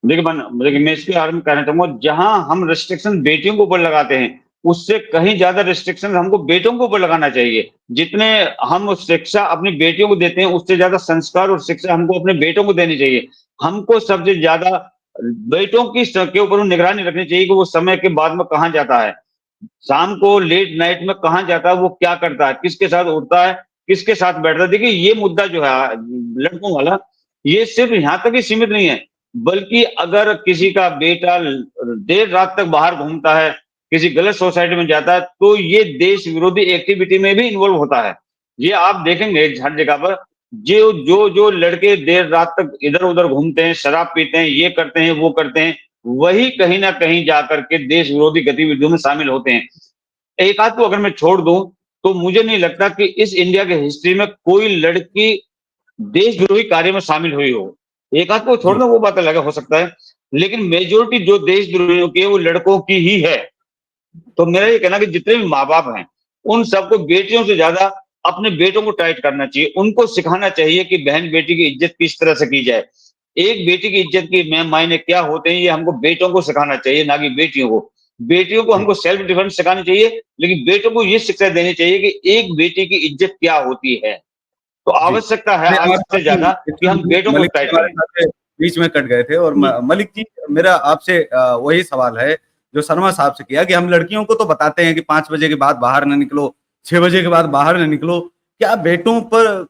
देखिए मैं इसके बारे में कहना चाहूंगा, जहां हम रिस्ट्रिक्शन बेटियों के ऊपर लगाते हैं, उससे कहीं ज्यादा रिस्ट्रिक्शन हमको बेटों के ऊपर लगाना चाहिए। जितने हम शिक्षा अपनी बेटियों को देते हैं, उससे ज्यादा संस्कार और शिक्षा हमको अपने बेटों को देनी चाहिए। हमको सबसे ज्यादा बेटों की के ऊपर निगरानी रखनी चाहिए कि वो समय के बाद में कहाँ जाता है, शाम को लेट नाइट में कहाँ जाता है, वो क्या करता है, किसके साथ उठता है, किसके साथ बैठता है। देखिए ये मुद्दा जो है लड़कों वाला, ये सिर्फ यहाँ तक ही सीमित नहीं है, बल्कि अगर किसी का बेटा देर रात तक बाहर घूमता है, किसी गलत सोसाइटी में जाता है, तो ये देश विरोधी एक्टिविटी में भी इन्वॉल्व होता है। ये आप देखेंगे हर जगह पर, जो जो जो लड़के देर रात तक इधर उधर घूमते हैं, शराब पीते हैं, ये करते हैं, वो करते हैं, वही कहीं ना कहीं जाकर के देश विरोधी गतिविधियों में शामिल होते हैं। एक आध को अगर मैं छोड़ दूं, तो मुझे नहीं लगता कि इस इंडिया के हिस्ट्री में कोई लड़की देशद्रोही कार्य में शामिल हुई हो। एक आध को जी। छोड़ना वो बात अलग हो सकता है, लेकिन मेजोरिटी जो देशद्रोहियों की है वो लड़कों की ही है। तो मेरा ये कहना कि जितने भी माँ बाप हैं, उन सबको बेटियों से ज्यादा अपने बेटों को टाइट करना चाहिए। उनको सिखाना चाहिए कि बहन बेटी की इज्जत किस तरह से की जाए। एक बेटी की इज्जत के मायने क्या होते हैं, ये हमको बेटों को सिखाना चाहिए, ना कि बेटियों को। बेटियों को जी। हमको सेल्फ डिफेंस सिखानी चाहिए, लेकिन बेटों को ये शिक्षा देनी चाहिए कि एक बेटी की इज्जत क्या होती है। तो जी। आवश्यकता है नहीं, आज हमारे से ज्यादा कि हम साथ बेटों को मलिक जी टाइट हमारे करें। साथ से बीच में कट गए थे, और मलिक जी, मेरा आपसे वही सवाल है जो शर्मा साहब से किया कि हम लड़कियों को तो बताते हैं कि 5 बजे के बाद बाहर न निकलो, 6 बजे के बाद बाहर न निकलो, क्या बेटों पर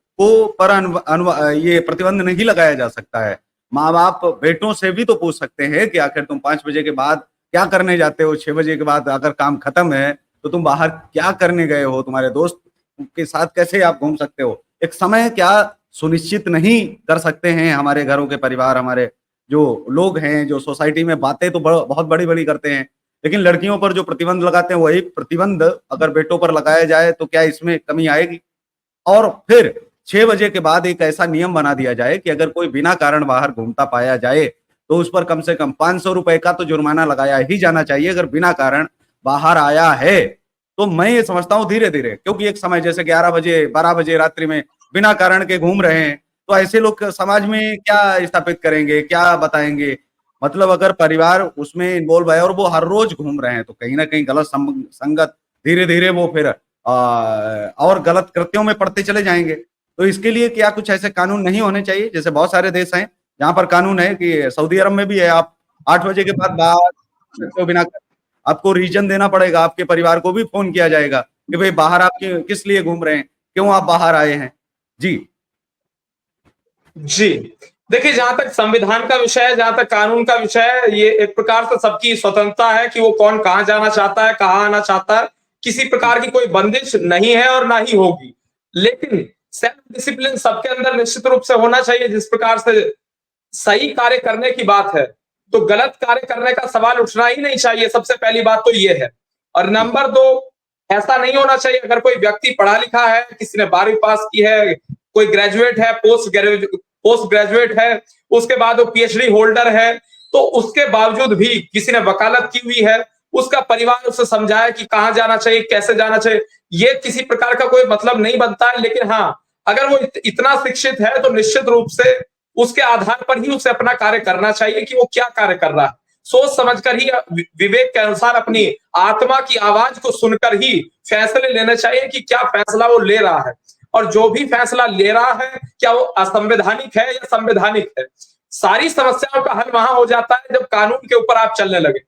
ये प्रतिबंध नहीं लगाया जा सकता है? माँ बाप बेटों से भी तो पूछ सकते हैं कि आखिर तुम 5 बजे के बाद क्या करने जाते हो? 6 बजे के बाद अगर काम खत्म है तो तुम बाहर क्या करने गए हो? तुम्हारे दोस्त के साथ कैसे आप घूम सकते हो? एक समय क्या सुनिश्चित नहीं कर सकते हैं हमारे घरों के परिवार, हमारे जो लोग हैं, जो सोसाइटी में बातें तो बहुत बड़ी-बड़ी करते हैं, लेकिन लड़कियों पर जो प्रतिबंध लगाते हैं, वही प्रतिबंध अगर बेटों पर लगाया जाए तो क्या इसमें कमी आएगी? और फिर 6 बजे के बाद एक ऐसा नियम बना दिया जाए कि अगर कोई बिना कारण बाहर घूमता पाया जाए, तो उस पर कम से कम ₹500 का तो जुर्माना लगाया ही जाना चाहिए अगर बिना कारण बाहर आया है। तो मैं ये समझता हूँ धीरे-धीरे, क्योंकि एक समय जैसे 11 बजे, 12 बजे रात्रि में बिना कारण के घूम रहे हैं, तो ऐसे लोग समाज में क्या स्थापित करेंगे, क्या बताएँगे? मतलब अगर परिवार उसमें इन्वॉल्व है और वो हर रोज़ घूम रहे हैं, तो कहीं न कहीं गलत संगत धीरे-धीरे वो फिर और गलत कृत्यों में पड़ते चले जाएँगे। तो इसके लिए क्या कुछ ऐसे कानून नहीं होने चाहिए? जैसे बहुत सारे देश हैं, जहाँ पर कानून है कि सऊदी अरब में भी है, आप 8 बजे के बाद बाहर सकते हो बिना, आपको रीज़न देना पड़ेगा, आपके परिवार को भी फ़ोन किया जाएगा कि भई बाहर आप किस लिए घूम रहे हैं? क्यों आप बाहर आए हैं? जी। जी। देखिए, जहाँ तक संविधान का विषय है, जहाँ तक कानून का विषय है, ये एक प्रकार से सबकी स्वतंत्रता है कि वो कौन कहाँ जाना चाहता है, कहाँ आना चाहता है। किसी प्रकार की कोई बंदिश नहीं है और ना ही होगी। लेकिन सेल्फ डिसिप्लिन सबके अंदर निश्चित रूप से होना चाहिए। जिस प्रकार से सही कार्य करने की बात है, तो गलत कार्य करने का सवाल उठना ही नहीं चाहिए। सबसे पहली बात तो ये है। और नंबर 2, ऐसा नहीं होना चाहिए अगर कोई व्यक्ति पढ़ा लिखा है, किसी ने 12वीं पास की है, कोई ग्रेजुएट है, पोस्ट ग्रेजुएट है, उसके बाद वो पीएचडी होल्डर है, तो उसके बावजूद भी किसी ने वकालत की हुई है, उसका परिवार उसे समझाए कि कहाँ जाना चाहिए, कैसे जाना चाहिए, ये किसी प्रकार का कोई मतलब नहीं बनता है। लेकिन हाँ, अगर वो इतना शिक्षित है तो निश्चित रूप से उसके आधार पर ही उसे अपना कार्य करना चाहिए कि वो क्या कार्य कर रहा है। सोच समझकर ही, विवेक के अनुसार अपनी आत्मा की आवाज को सुनकर ही फैसले लेने चाहिए कि क्या फैसला वो ले रहा है, और जो भी फैसला ले रहा है क्या वो असंवैधानिक है या संवैधानिक है। सारी समस्याओं का हल वहां हो जाता है जब कानून के ऊपर आप चलने लगे।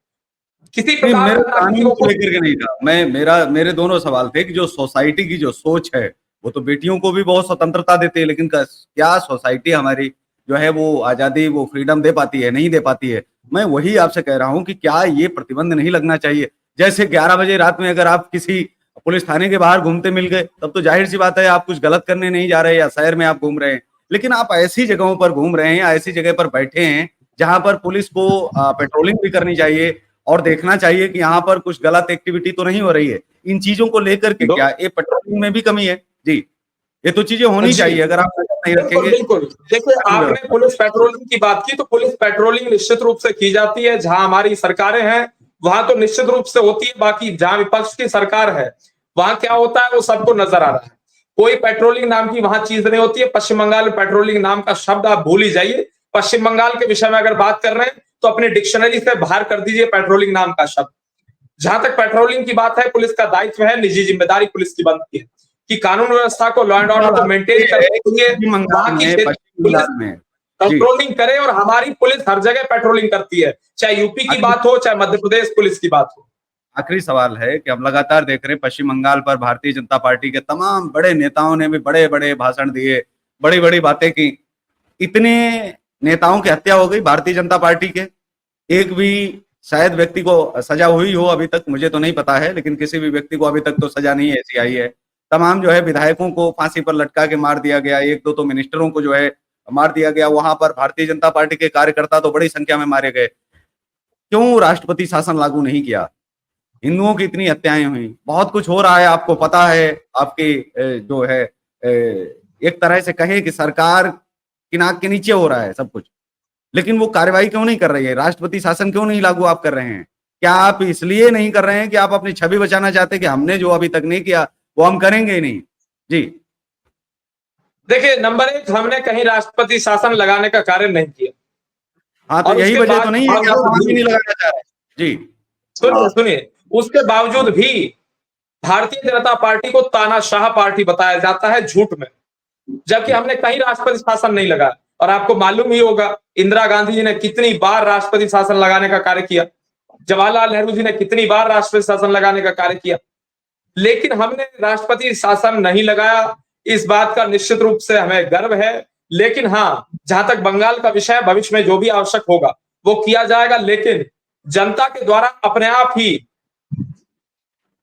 किसी नहीं, प्रकार मेरा का कानून नागरिकों को को लेकर के नहीं था। मेरे दोनों सवाल थे कि जो सोसाइटी की जो सोच है, वो तो बेटियों को भी बहुत स्वतंत्रता देती है, लेकिन क्या सोसाइटी हमारी जो है वो आजादी, वो फ्रीडम दे पाती है, नहीं दे पाती है। मैं वही आपसे कह रहा हूँ कि क्या ये प्रतिबंध नहीं लगना चाहिए? जैसे 11 बजे रात में अगर आप किसी पुलिस थाने के बाहर घूमते मिल गए, तब तो जाहिर सी बात है आप कुछ गलत करने नहीं जा रहे, या शहर में आप घूम रहे हैं। लेकिन आप ऐसी जगहों पर घूम रहे हैं या ऐसी जगह पर बैठे हैं जहां पर पुलिस को पेट्रोलिंग भी करनी चाहिए और देखना चाहिए कि यहाँ पर कुछ गलत एक्टिविटी तो नहीं हो रही है। इन चीजों को लेकर के दो क्या ये पेट्रोलिंग में भी कमी है? जी, ये तो चीजें होनी जी, चाहिए। अगर आप नजर नहीं बिल्कुल, रखेंगे बिल्कुल। देखिए, कानून आपने व्यवस्था। पुलिस पेट्रोलिंग की बात की, तो पुलिस पेट्रोलिंग निश्चित रूप से की जाती है। जहां हमारी सरकारें हैं, वहां तो निश्चित रूप से होती है। बाकी जहां विपक्ष की सरकार है, वहां क्या होता है वो सबको नजर आ रहा है। कोई पेट्रोलिंग नाम की वहां चीज नहीं होती है। पश्चिम बंगाल में पेट्रोलिंग नाम का शब्द आप भूल ही जाइए। पश्चिम बंगाल के विषय में अगर बात कर रहे हैं, तो अपनी डिक्शनरी से बाहर कर दीजिए पेट्रोलिंग नाम का शब्द। जहां तक पेट्रोलिंग की बात है, पुलिस का दायित्व है, निजी जिम्मेदारी पुलिस की बनती है कि कानून व्यवस्था को, लॉ एंड ऑर्डर को मेंटेन करने के लिए वहां की क्षेत्र पश्चिम पुलिस बंगाल में जी, पेट्रोलिंग करे। और हमारी पुलिस हर जगह पेट्रोलिंग करती है, चाहे यूपी की बात हो, चाहे मध्य प्रदेश पुलिस की बात हो। आखिरी सवाल है कि हम लगातार देख रहे हैं पश्चिम बंगाल पर भारतीय जनता पार्टी के तमाम बड़े नेताओं ने भी बड़े बड़े भाषण दिए, बड़ी बड़ी बातें की। इतने नेताओं की हत्या हो गई भारतीय जनता पार्टी के, एक भी शायद व्यक्ति को सजा हुई हो अभी तक, मुझे तो नहीं पता है, लेकिन किसी भी व्यक्ति को अभी तक तो सजा नहीं ऐसी आई है। तमाम जो है विधायकों को फांसी पर लटका के मार दिया गया, एक दो तो मिनिस्टरों को जो है मार दिया गया। वहां पर भारतीय जनता पार्टी के कार्यकर्ता तो बड़ी संख्या में मारे गए। क्यों राष्ट्रपति शासन लागू नहीं किया? हिंदुओं की इतनी हत्याएं हुई, बहुत कुछ हो रहा है, आपको पता है। आपकी जो है एक तरह से कहे कि सरकार की नाक के नीचे हो रहा है सब कुछ, लेकिन वो कार्रवाई क्यों नहीं कर रही है? राष्ट्रपति शासन क्यों नहीं लागू आप कर रहे हैं? क्या आप इसलिए नहीं कर रहे हैं कि आप अपनी छवि बचाना चाहते हैं कि हमने जो अभी तक नहीं किया वो हम करेंगे ही नहीं? जी, देखिए, नंबर एक, हमने कहीं राष्ट्रपति शासन लगाने का कार्य नहीं किया। हाँ, तो और यही उसके वजह तो नहीं है कि आप वहां भी नहीं बावजूद लगाना चाह रहे? जी, सुनिए सुनिए, उसके बावजूद भी भारतीय जनता पार्टी को तानाशाह पार्टी बताया जाता है झूठ में, जबकि हमने कहीं राष्ट्रपति शासन नहीं लगाया। और आपको मालूम ही होगा, इंदिरा गांधी जी ने कितनी बार राष्ट्रपति शासन लगाने का कार्य किया, जवाहरलाल नेहरू जी ने कितनी बार राष्ट्रपति शासन लगाने का कार्य किया, लेकिन हमने राष्ट्रपति शासन नहीं लगाया। इस बात का निश्चित रूप से हमें गर्व है। लेकिन हाँ, जहां तक बंगाल का विषय है, भविष्य में जो भी आवश्यक होगा वो किया जाएगा, लेकिन जनता के द्वारा अपने आप ही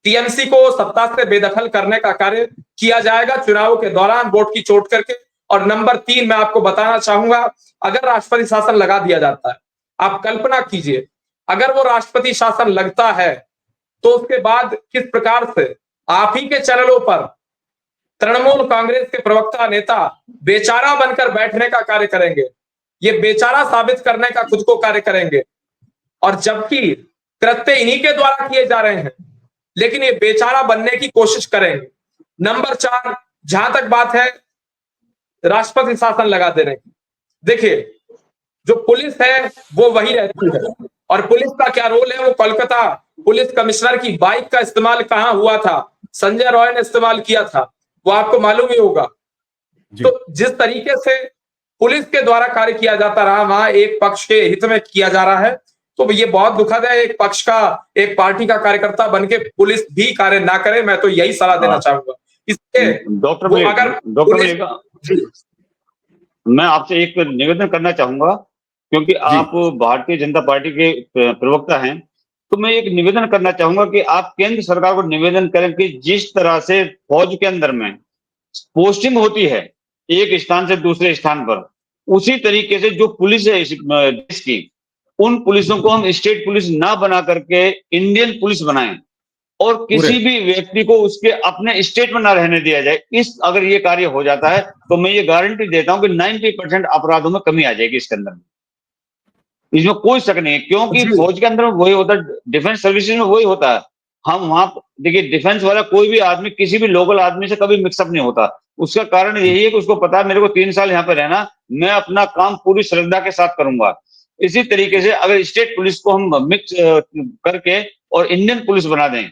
टीएमसी को सत्ता से बेदखल करने का कार्य किया जाएगा चुनावों के दौरान, वोट की चोट करके। और नंबर 3, मैं आपको बताना चाहूंगा, अगर राष्ट्रपति शासन लगा दिया जाता है, आप कल्पना कीजिए, अगर वो राष्ट्रपति शासन लगता है, तो उसके बाद किस प्रकार से आप ही के चैनलों पर तृणमूल कांग्रेस के प्रवक्ता नेता बेचारा बनकर बैठने का कार्य करेंगे, ये बेचारा साबित करने का खुद को कार्य करेंगे। और जबकि कृत्य इन्हीं के द्वारा किए जा रहे हैं, लेकिन ये बेचारा बनने की कोशिश करेंगे। नंबर 4, जहां तक बात है राष्ट्रपति शासन लगा देने की, देखिए, जो पुलिस है वो वही रहती है। और पुलिस का क्या रोल है, वो कोलकाता पुलिस कमिश्नर की बाइक का इस्तेमाल कहां हुआ था, संजय रॉय ने इस्तेमाल किया था, वो आपको मालूम ही होगा। तो जिस तरीके से पुलिस के द्वारा कार्य किया जाता रहा, वहां एक पक्ष के हित में किया जा रहा है, तो ये बहुत दुखद है। एक पक्ष का, एक पार्टी का कार्यकर्ता बनके पुलिस भी कार्य ना करे, मैं तो यही सलाह देना चाहूंगा। इसके डॉक्टर मैं आपसे एक निवेदन करना चाहूंगा, क्योंकि आप भारतीय जनता पार्टी के प्रवक्ता हैं, तो मैं एक निवेदन करना चाहूंगा कि आप केंद्र सरकार को निवेदन करें कि जिस तरह से फौज के अंदर में पोस्टिंग होती है एक स्थान से दूसरे स्थान पर, उसी तरीके से जो पुलिस है इस देश की, उन पुलिसों को हम स्टेट पुलिस ना बना करके इंडियन पुलिस बनाएं, और किसी भी व्यक्ति को उसके अपने स्टेट में ना रहने दिया जाए। अगर ये कार्य हो जाता है, तो मैं ये गारंटी देता हूं कि 90% अपराधों में कमी आ जाएगी इसके अंदर। इसमें कोई शक नहीं है, क्योंकि फौज के अंदर में वही होता है, डिफेंस सर्विसेज में वही होता है। हम वहां देखिए, डिफेंस वाला कोई भी आदमी किसी भी लोकल आदमी से कभी मिक्सअप नहीं होता। उसका कारण यही है कि उसको पता है मेरे को 3 साल यहाँ पे रहना, मैं अपना काम पूरी श्रद्धा के साथ करूंगा। इसी तरीके से अगर स्टेट पुलिस को हम मिक्स करके और इंडियन पुलिस बना दें,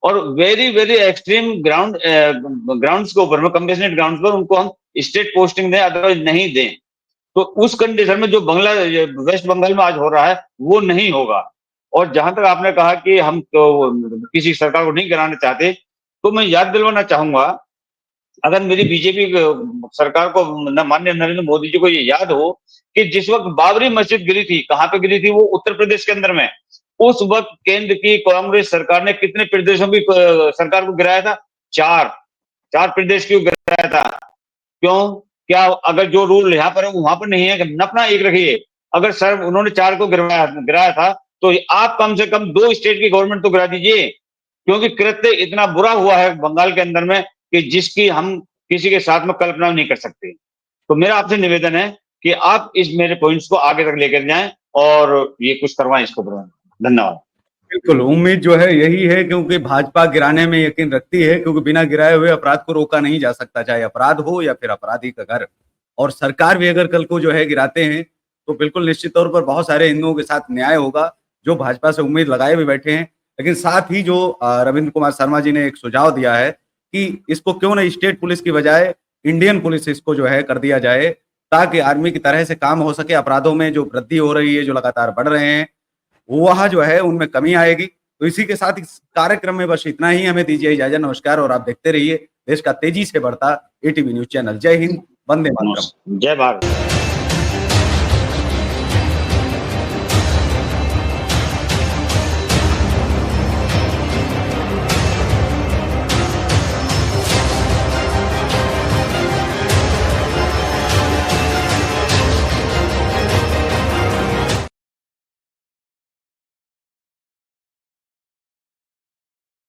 और वेरी वेरी एक्सट्रीम ग्राउंड्स के ऊपर में, कंपेशनेट ग्राउंड्स पर उनको हम स्टेट पोस्टिंग दें, अदरवाइज नहीं दें, तो उस कंडीशन में जो वेस्ट बंगाल में आज हो रहा है वो नहीं होगा। और जहां तक आपने कहा कि हम तो किसी सरकार को नहीं गिराना चाहते, तो मैं याद दिलवाना चाहूंगा, अगर मेरी बीजेपी सरकार को माननीय नरेंद्र मोदी जी को ये याद हो कि जिस वक्त बाबरी मस्जिद गिरी थी, कहां पे गिरी थी? वो उत्तर प्रदेश के अंदर में। उस वक्त केंद्र की कांग्रेस सरकार ने कितने प्रदेशों की सरकार को गिराया था? चार प्रदेश क्यों गिराया था? क्यों? क्या अगर जो रूल यहाँ पर है वहां पर नहीं है? अपना एक रखिए। अगर सर उन्होंने 4 को गिराया था, तो आप कम से कम 2 स्टेट की गवर्नमेंट तो गिरा दीजिए, क्योंकि कृत्य इतना बुरा हुआ है बंगाल के अंदर में कि जिसकी हम किसी के साथ में कल्पना नहीं कर सकते। तो मेरा आपसे निवेदन है कि आप इस मेरे पॉइंट्स को आगे तक लेकर जाएं और ये कुछ करवाएं इसको। धन्यवाद। बिल्कुल, उम्मीद जो है यही है, क्योंकि भाजपा गिराने में यकीन रखती है, क्योंकि बिना गिराए हुए अपराध को रोका नहीं जा सकता, चाहे अपराध हो या फिर अपराधी का घर। और सरकार भी अगर कल को जो है गिराते हैं, तो बिल्कुल निश्चित तौर पर बहुत सारे हिंदुओं के साथ न्याय होगा, जो भाजपा से उम्मीद लगाए भी बैठे हैं। लेकिन साथ ही जो रविंद्र कुमार शर्मा जी ने एक सुझाव दिया है कि इसको क्यों ना स्टेट पुलिस की बजाय इंडियन पुलिस इसको जो है कर दिया जाए, ताकि आर्मी की तरह से काम हो सके। अपराधों में जो वृद्धि हो रही है, जो लगातार बढ़ रहे हैं, वहाँ जो है उनमें कमी आएगी। तो इसी के साथ इस कार्यक्रम में बस इतना ही। हमें दीजिए इजाजत, नमस्कार। और आप देखते रहिए देश का तेजी से बढ़ता एटीवी न्यूज चैनल। जय हिंद, वंदे मातरम। जय भारत।